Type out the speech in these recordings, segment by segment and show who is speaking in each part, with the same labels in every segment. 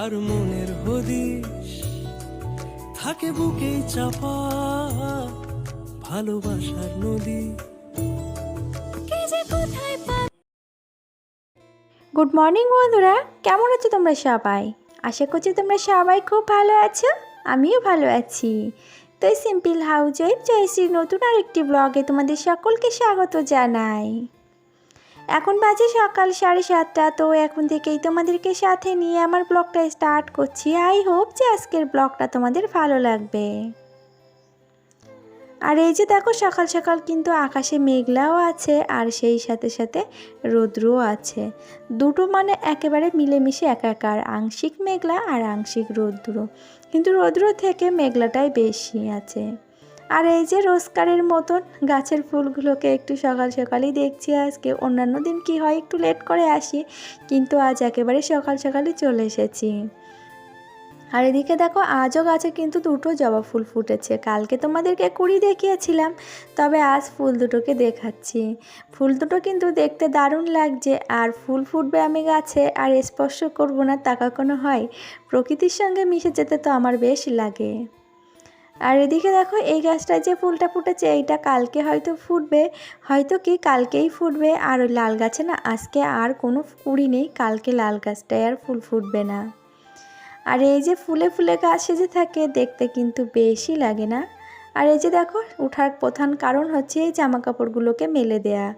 Speaker 1: কার মনের হদিশ থাকে বুকে চাপা ভালোবাসার নদী।
Speaker 2: গুড মর্নিং বন্ধুরা, কেমন আছো তোমরা সবাই? আশা করছি তোমরা সবাই খুব ভালো আছো, আমিও ভালো আছি। তো সিম্পল হাউস ওয়াইফ জয়শ্রীর নতুন আরেকটি ব্লগে তোমাদের সকলকে স্বাগত জানাই। এখন বাজে সকাল 7:30। তো এখন থেকেই তোমাদেরকে সাথে নিয়ে আমার ব্লগটা স্টার্ট করছি। আই হোপ যে আজকের ব্লগটা তোমাদের ভালো লাগবে। আর এই যে দেখো, সকাল সকাল কিন্তু আকাশে মেঘলাও আছে আর সেই সাথে সাথে রৌদ্রও আছে। দুটো মানে একেবারে মিলেমিশে একাকার, আংশিক মেঘলা আর আংশিক রৌদ্র, কিন্তু রৌদ্র থেকে মেঘলাটাই বেশি আছে। আর এই যে রোজকারের মতন গাছের ফুলগুলোকে একটু সকাল সকালই দেখছি আজকে। অন্যান্য দিন কি হয় একটু লেট করে আসি, কিন্তু আজ একেবারে সকাল সকালই চলে এসেছি। আর এদিকে দেখো, আজও গাছে কিন্তু দুটো জবা ফুল ফুটেছে। কালকে তোমাদেরকে কুড়ি দেখিয়েছিলাম, তবে আজ ফুল দুটোকে দেখাচ্ছি। ফুল দুটো কিন্তু দেখতে দারুণ লাগছে। আর ফুল ফুটবে আমি গাছে আর স্পর্শ করব না তা কখনো হয়? প্রকৃতির সঙ্গে মিশে যেতে তো আমার বেশ লাগে। আর এদিকে দেখো, এই গাছটায় যে ফুলটা ফুটেছে এইটা কালকে হয়তো ফুটবে, হয়তো কি কালকেই ফুটবে। আর ওই লাল গাছে না আজকে আর কোনো কুড়ি নেই, কালকে লাল গাছটায় আর ফুল ফুটবে না। আর এই যে ফুলে ফুলে গাছ সেজে থাকে, দেখতে কিন্তু বেশি লাগে না? আর এই যে দেখো, ওঠার প্রধান কারণ হচ্ছে এই জামা কাপড়গুলোকে মেলে দেয়া।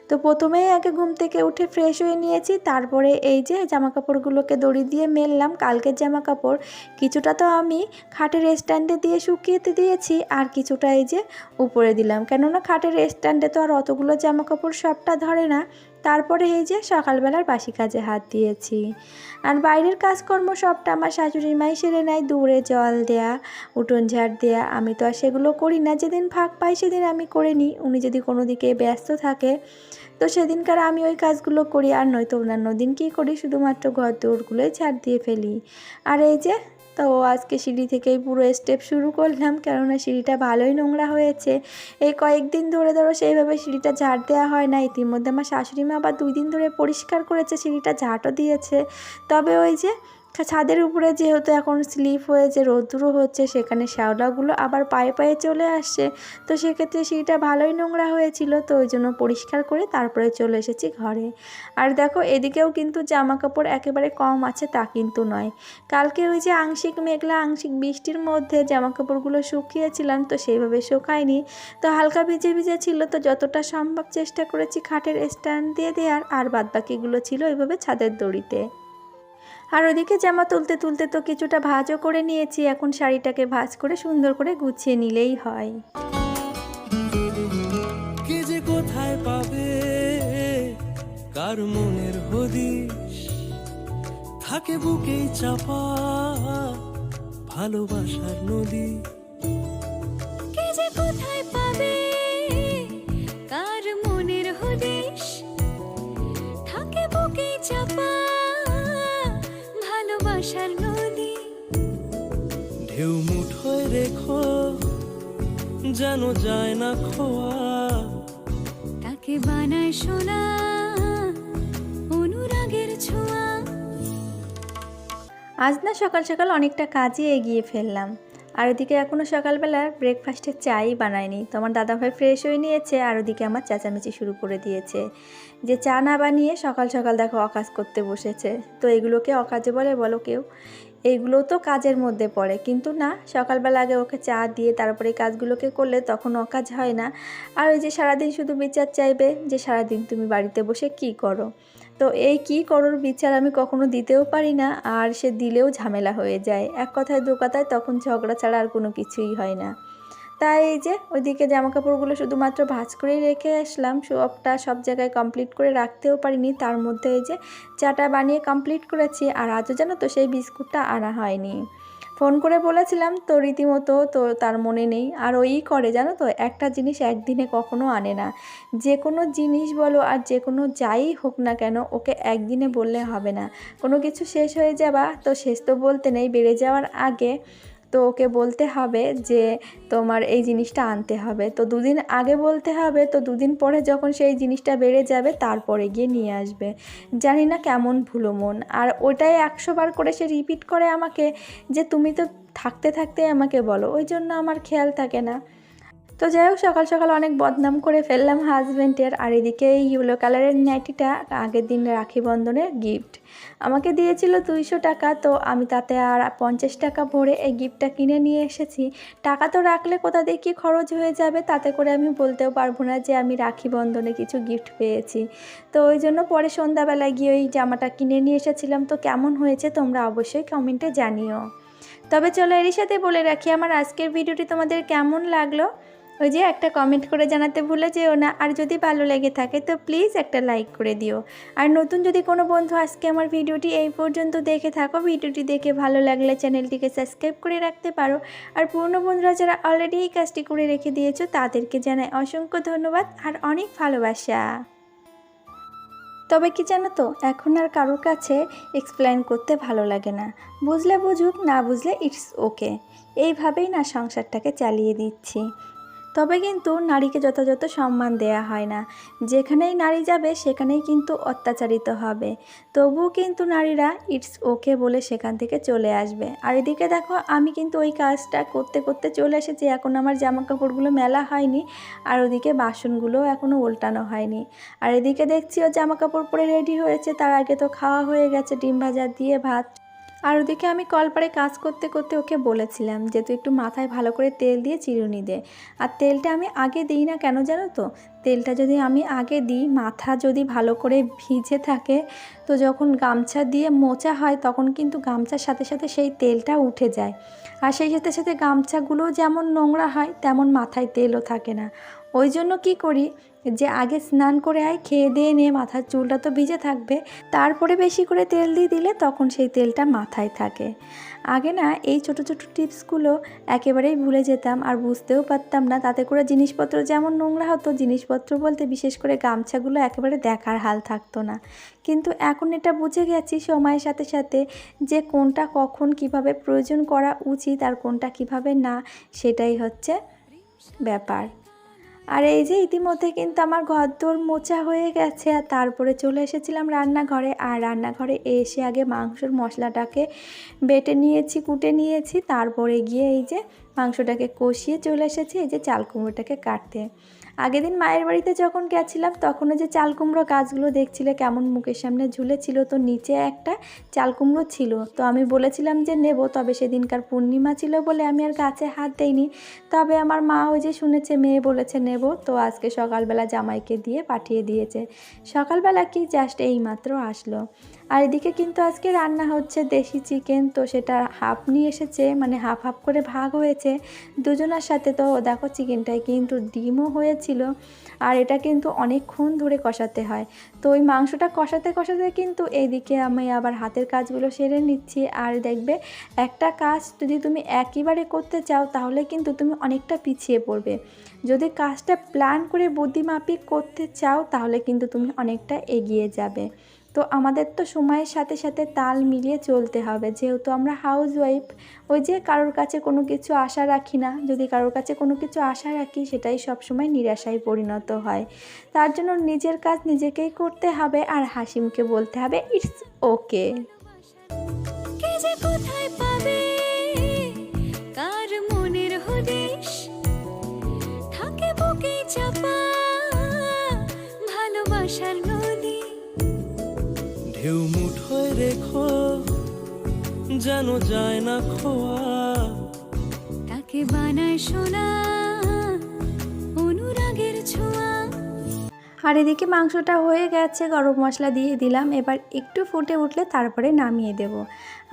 Speaker 2: তো প্রথমেই আগে ঘুম থেকে উঠে ফ্রেশ হয়ে নিয়েছি, তারপরে এই যে জামা কাপড়গুলোকে দড়ি দিয়ে মেললাম। কালকের জামা কাপড় কিছুটা তো আমি খাটের স্ট্যান্ডে দিয়ে শুকিয়েতে দিয়েছি, আর কিছুটা এই যে উপরে দিলাম, কেননা খাটের স্ট্যান্ডে তো আর অতগুলো জামা কাপড় সবটা ধরে না। তারপরে এই যে সকালবেলার বাসি কাজে হাত দিয়েছি। আর বাইরের কাজকর্ম সবটা আমার শাশুড়ি মাই সেরে নেয়, দূরে জল দেয়া, উঠোন ঝাড় দেয়া। আমি তো আর সেগুলো করি না, যেদিন ফাঁক পাই সেদিন আমি করে নিই। উনি যদি কোনো দিকে ব্যস্ত থাকে তো সেদিনকার আমি ওই কাজগুলো করি, আর নয়তো অন্যান্য দিন কী করি, শুধুমাত্র ঘর দৌড়গুলোই ঝাড় দিয়ে ফেলি। আর এই যে তো আজকে সিঁড়ি থেকেই পুরো স্টেপ শুরু করলাম, কেননা সিঁড়িটা ভালোই নোংরা হয়েছে। এই কয়েকদিন ধরে সেইভাবে সিঁড়িটা ঝাড় দেওয়া হয় না। ইতিমধ্যে আমার শাশুড়ি মা আবার 2 দিন ধরে পরিষ্কার করেছে, সিঁড়িটা ঝাঁটও দিয়েছে। তবে ওই যে ছাদের উপরে যেহেতু এখন স্লিপ হয়ে যে রৌদ্র হচ্ছে, সেখানে শ্যাওলাগুলো আবার পায়ে পায়ে চলে আসছে। তো সেক্ষেত্রে সিঁড়িটা ভালোই নোংরা হয়েছিল, তো ওই জন্য পরিষ্কার করে তারপরে চলে এসেছি ঘরে। আর দেখো, এদিকেও কিন্তু জামা কাপড় একেবারে কম আছে তা কিন্তু নয়। কালকে ওই যে আংশিক মেঘলা আংশিক বৃষ্টির মধ্যে জামা কাপড়গুলো শুকিয়েছিলাম, তো সেইভাবে শুকায়নি, তো হালকা ভিজে ভিজে ছিল। তো যতটা সম্ভব চেষ্টা করেছি খাটের স্ট্যান্ড দিয়ে দেওয়ার, আর বাদবাকিগুলো ছিল ওইভাবে ছাদের দড়িতে। আর ওদিকে জামা তুলতে তুলতে তো কিছুটা ভাঁজও করে নিয়েছি। এখন শাড়িটাকে ভাঁজ করে সুন্দর করে গুছিয়ে নিলেই হয়।
Speaker 1: কে যে কোথায় পাবে কার মনের হদিশ থাকে বুকে চাপা ভালোবাসার নদী।
Speaker 3: কে যে কোথায় পাবে কার মনের হদিশ থাকে বুকে চাপা ভালোবাসার নদী।
Speaker 1: ঢেউ মুঠোয় রেখো যেন যায় না খোয়া,
Speaker 3: তাকে বানায় সোনা অনুরাগের ছোঁয়া।
Speaker 2: আজ না সকাল সকাল অনেকটা কাজই এগিয়ে ফেললাম। আর ওদিকে এখনও সকালবেলার ব্রেকফাস্টের চাই বানায়নি। তো আমার দাদাভাই ফ্রেশ হয়ে নিয়েছে, আর ওদিকে আমার চেঁচামেচি শুরু করে দিয়েছে যে চা না বানিয়ে সকাল সকাল দেখো অকাজ করতে বসেছে। তো এগুলোকে অকাজে বলে বলো কেউ? এইগুলো তো কাজের মধ্যে পড়ে, কিন্তু না, সকালবেলা আগে ওকে চা দিয়ে তারপরে কাজগুলোকে করলে তখন অকাজ হয় না। আর ওই যে সারাদিন শুধু বিচার চাইবে যে সারাদিন তুমি বাড়িতে বসে কি করো। তো এই কি করোর বিচার আমি কখনো দিতেও পারি না, আর সে দিলেও ঝামেলা হয়ে যায়। এক কথায় দু কথায় তখন ঝগড়া ছাড়া আর কোনো কিছুই হয় না। তাই এই যে ওইদিকে জামাকাপড়গুলো শুধুমাত্র ভাঁজ করেই রেখে আসলাম, সবটা সব জায়গায় কমপ্লিট করে রাখতেও পারিনি। তার মধ্যে এই যে চাটা বানিয়ে কমপ্লিট করেছি। আর আজও জানো তো সেই বিস্কুটটা আনা হয়নি। ফোন করে বলেছিলাম তো রীতিমতো, তো তার মনে নেই। আর ওই করে জানো তো, একটা জিনিস একদিনে কখনো আনে না। যে কোনো জিনিস বলো আর যে কোনো যাই হোক না কেন, ওকে একদিনে বললে হবে না। কোনো কিছু শেষ হয়ে যাবা, তো শেষ তো বলতে নেই, বেড়ে যাওয়ার আগে তো ওকে বলতে হবে যে তোমার এই জিনিসটা আনতে হবে। তো দুদিন আগে বলতে হবে, তো দুদিন পরে যখন সেই জিনিসটা বেড়ে যাবে তারপরে গিয়ে নিয়ে আসবে। জানি না কেমন ভুলো মন, আর ওটাই 100 বার করে সে রিপিট করে আমাকে যে তুমি তো থাকতে থাকতে আমাকে বলো, ওই জন্য আমার খেয়াল থাকে না। তো যাই হোক, সকাল সকাল অনেক বদনাম করে ফেললাম হাজব্যান্ডের। আর এদিকে এই ইয়েলো কালারের নাইটিটা আগের দিন রাখি বন্ধনের গিফট আমাকে দিয়েছিল 200 টাকা। তো আমি তাতে আর 50 টাকা ভরে এই গিফটটা কিনে নিয়ে এসেছি। টাকা তো রাখলে কোথা দিয়ে কী খরচ হয়ে যাবে, তাতে করে আমি বলতেও পারবো না যে আমি রাখি বন্ধনে কিছু গিফট পেয়েছি। তো ওই জন্য পরে সন্ধ্যাবেলায় গিয়ে ওই জামাটা কিনে নিয়ে এসেছিলাম। তো কেমন হয়েছে তোমরা অবশ্যই কমেন্টে জানিও। তবে চলো এরই সাথে বলে রাখি, আমার আজকের ভিডিওটি তোমাদের কেমন লাগলো ওই যে একটা কমেন্ট করে জানাতে ভুলে যেও না। আর যদি ভালো লেগে থাকে তো প্লিজ একটা লাইক করে দিও। আর নতুন যদি কোনো বন্ধু আজকে আমার ভিডিওটি এই পর্যন্ত দেখে থাকো, ভিডিওটি দেখে ভালো লাগলে চ্যানেলটিকে সাবস্ক্রাইব করে রাখতে পারো। আর পুরনো বন্ধুরা যারা অলরেডি এই কাজটি করে রেখে দিয়েছো তাদেরকে জানাই অসংখ্য ধন্যবাদ আর অনেক ভালোবাসা। তবে কি জানো তো, এখন আর কারোর কাছে এক্সপ্লেন করতে ভালো লাগে না। বুঝলে বুঝুক, না বুঝলে ইটস ওকে, এইভাবেই না সংসারটাকে চালিয়ে দিচ্ছি। তবে কিন্তু নারীকে যথাযথ সম্মান দেয়া হয় না। যেখানেই নারী যাবে সেখানেই কিন্তু অত্যাচারিত হবে। তবুও কিন্তু নারীরা ইটস ওকে বলে সেখান থেকে চলে আসবে। আর এদিকে দেখো, আমি কিন্তু ওই কাজটা করতে করতে চলে এসেছি। এখন আমার জামা কাপড়গুলো মেলা হয়নি, আর ওদিকে বাসনগুলোও এখনও উল্টানো হয়নি। আর এদিকে দেখছি ও জামা কাপড় পরে রেডি হয়েছে, তার আগে তো খাওয়া হয়ে গেছে ডিম ভাজা দিয়ে ভাত। আর ওদিকে আমি কলপারে কাজ করতে করতে ওকে বলেছিলাম যে তুই একটু মাথায় ভালো করে তেল দিয়ে চিরুনি দে। আর তেলটা আমি আগে দিই না, কেন জানো তো? তেলটা যদি আমি আগে দিই, মাথা যদি ভালো করে ভিজে থাকে, তো যখন গামছা দিয়ে মোছা হয় তখন কিন্তু গামছার সাথে সাথে সেই তেলটা উঠে যায়। আর সেই সাথে সাথে গামছাগুলো যেমন নোংরা হয় তেমন মাথায় তেলও থাকে না। ওই জন্য কি করি যে আগে স্নান করে আয়, খেয়ে দিয়ে নিয়ে মাথার চুলটা তো ভিজে থাকবে, তারপরে বেশি করে তেল দিয়ে দিলে তখন সেই তেলটা মাথায় থাকে। আগে না এই ছোট ছোট টিপসগুলো একেবারেই ভুলে যেতাম আর বুঝতেও পারতাম না। তাতে করে জিনিসপত্র যেমন নোংরা হতো, জিনিসপত্র বলতে বিশেষ করে গামছাগুলো একেবারে দেখার হাল থাকতো না। কিন্তু এখন এটা বুঝে গেছি সময়ের সাথে সাথে যে কোনটা কখন কিভাবে প্রয়োজন করা উচিত আর কোনটা কিভাবে না, সেটাই হচ্ছে ব্যাপার। আর এই যে ইতিমধ্যে কিন্তু আমার ঘরদোর মোছা হয়ে গেছে, আর তারপরে চলে এসেছিলাম রান্নাঘরে। আর রান্নাঘরে এসে আগে মাংসর মশলাটাকে বেটে নিয়েছি, কুটে নিয়েছি, তারপরে গিয়ে এই যে মাংসটাকে কষিয়ে চলে এসেছি এই যে চাল কুমড়োটাকে কাটতে। আগের দিন মায়ের বাড়িতে যখন গেছিলাম তখনও যে চাল কুমড়ো গাছগুলো দেখছিলে কেমন মুখের সামনে ঝুলেছিল, তো নিচে একটা চাল কুমড়ো ছিল। তো আমি বলেছিলাম যে নেব, তবে সেদিনকার পূর্ণিমা ছিল বলে আমি আর গাছে হাত দেইনি। তবে আমার মা ওই যে শুনেছে মেয়ে বলেছে নেব, তো আজকে সকালবেলা জামাইকে দিয়ে পাঠিয়ে দিয়েছে। সকালবেলা কি জাস্ট এইমাত্র আসলো। আর এদিকে কিন্তু আজকে রান্না হচ্ছে দেশি চিকেন, তো সেটা হাফ নিয়ে এসেছে, মানে হাফ হাফ করে ভাগ হয়েছে দুজনের সাথে। তো দেখো চিকেনটায় কিন্তু ডিমও হয়েছিল। আর এটা কিন্তু অনেকক্ষণ ধরে কষাতে হয়। তো ওই মাংসটা কষাতে কষাতে কিন্তু এইদিকে আমি আবার হাতের কাজগুলো সেরে নিচ্ছি। আর দেখবে একটা কাজ যদি তুমি একইবারে করতে চাও তাহলে কিন্তু তুমি অনেকটা পিছিয়ে পড়বে। যদি কাজটা প্ল্যান করে বুদ্ধিমাফিক করতে চাও তাহলে কিন্তু তুমি অনেকটা এগিয়ে যাবে। তো আমাদের তো সময়ের সাথে সাথে তাল মিলিয়ে চলতে হবে, যেহেতু আমরা হাউসওয়াইফ। ওই যে কারোর কাছে কোনো কিছু আশা রাখি না, যদি কারোর কাছে কোনো কিছু আশা রাখি সেটাই সবসময় নিরাশায় পরিণত হয়। তার জন্য নিজের কাজ নিজেকেই করতে হবে আর হাসিমকে বলতে হবে ইটস ওকে।
Speaker 3: কে যে কোথায় পাবে কার মনের হদিশ থাকে বুকে চাপা ভালোবাসার নদী।
Speaker 1: ঢেউ মুঠোয় রেখো যেন যায় না খোয়া,
Speaker 3: তাকে বানায় সোনা অনুরাগের ছোঁয়া।
Speaker 2: আর এদিকে মাংসটা হয়ে গেছে, গরম মশলা দিয়ে দিলাম। এবার একটু ফুটে উঠলে তারপরে নামিয়ে দেব।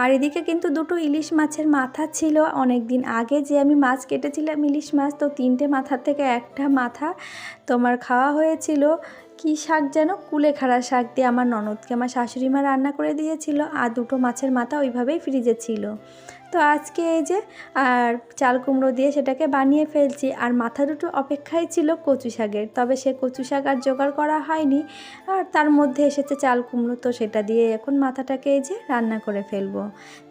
Speaker 2: আর এদিকে কিন্তু দুটো ইলিশ মাছের মাথা ছিল, অনেক দিন আগে যে আমি মাছ কেটেছিলাম ইলিশ মাছ, তো 3টে মাথার থেকে একটা মাথা তোমার খাওয়া হয়েছিল। কী শাক যেন, কুলেখাড়া শাক দিয়ে আমার ননদকে আমার শাশুড়ি মা রান্না করে দিয়েছিল। আর দুটো মাছের মাথা ওইভাবেই ফ্রিজে ছিল। তো আজকে এই যে আর চাল কুমড়ো দিয়ে সেটাকে বানিয়ে ফেলছি। আর মাথা দুটো অপেক্ষায় ছিল কচু শাকের, তবে সে কচু শাক আর জোগাড় করা হয়নি। আর তার মধ্যে এসেছে চাল কুমড়ো, তো সেটা দিয়ে এখন মাথাটাকে এই যে রান্না করে ফেলবো।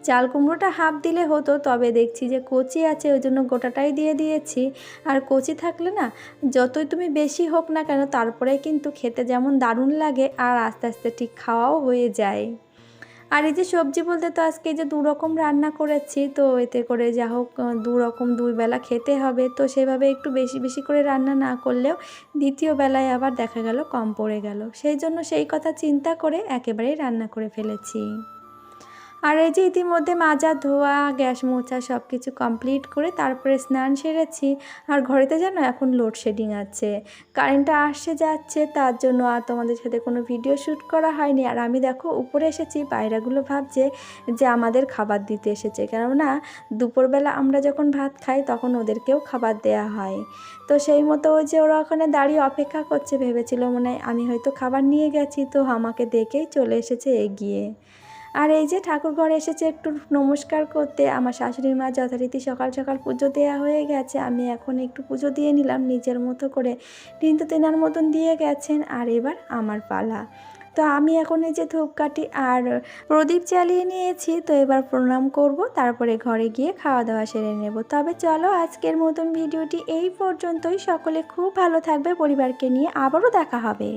Speaker 2: চাল কুমড়োটা হাফ দিলে হতো, তবে দেখছি যে কচি আছে ওই জন্য গোটাটাই দিয়ে দিয়েছি। আর কচি থাকলে না যতই তুমি বেশি হোক না কেন তারপরে কিন্তু খেতে যেমন দারুণ লাগে আর আস্তে আস্তে ঠিক খাওয়াও হয়ে যায়। আর এই যে সবজি বলতে তো আজকে এই যে 2 রকম রান্না করেছি, তো এতে করে যা হোক 2 রকম 2 বেলা খেতে হবে, তো সেভাবে একটু বেশি বেশি করে রান্না না করলেও দ্বিতীয় বেলায় আবার দেখা গেল কম পড়ে গেল, সেই জন্য সেই কথা চিন্তা করে একেবারেই রান্না করে ফেলেছি। আর এই যে ইতিমধ্যে মাজা ধোয়া গ্যাস মোছা সব কিছু কমপ্লিট করে তারপরে স্নান সেরেছি। আর ঘরেতে জানো এখন লোডশেডিং আছে, কারেন্টটা আসছে যাচ্ছে, তার জন্য আর তোমাদের সাথে কোনো ভিডিও শ্যুট করা হয়নি। আর আমি দেখো উপরে এসেছি, পায়রাগুলো ভাবছে যে আমাদের খাবার দিতে এসেছে, কেননা দুপুরবেলা আমরা যখন ভাত খাই তখন ওদেরকেও খাবার দেয়া হয়। তো সেই মতো ওই যে ওরা ওখানে দাঁড়িয়ে অপেক্ষা করছে, ভেবেছিল মনে হয় আমি হয়তো খাবার নিয়ে গেছি, তো আমাকে দেখেই চলে এসেছে এগিয়ে। আর এই যে ঠাকুর ঘরে এসেছে একটু নমস্কার করতে। আমার শাশুড়ি মা যথারীতি সকাল সকাল পুজো দেওয়া হয়ে গেছে, আমি এখন একটু পুজো দিয়ে নিলাম নিজের মতো করে। কিন্তু তেনার মতন দিয়ে গেছেন, আর এবার আমার পালা। তো আমি এখন এই যে ধূপকাঠি আর প্রদীপ জ্বালিয়ে নিয়েছি, তো এবার প্রণাম করব, তারপরে ঘরে গিয়ে খাওয়া দাওয়া সেরে নেব। তবে চলো আজকের মতন ভিডিওটি এই পর্যন্তই। সকলে খুব ভালো থাকবে, পরিবারকে নিয়ে আবারও দেখা হবে।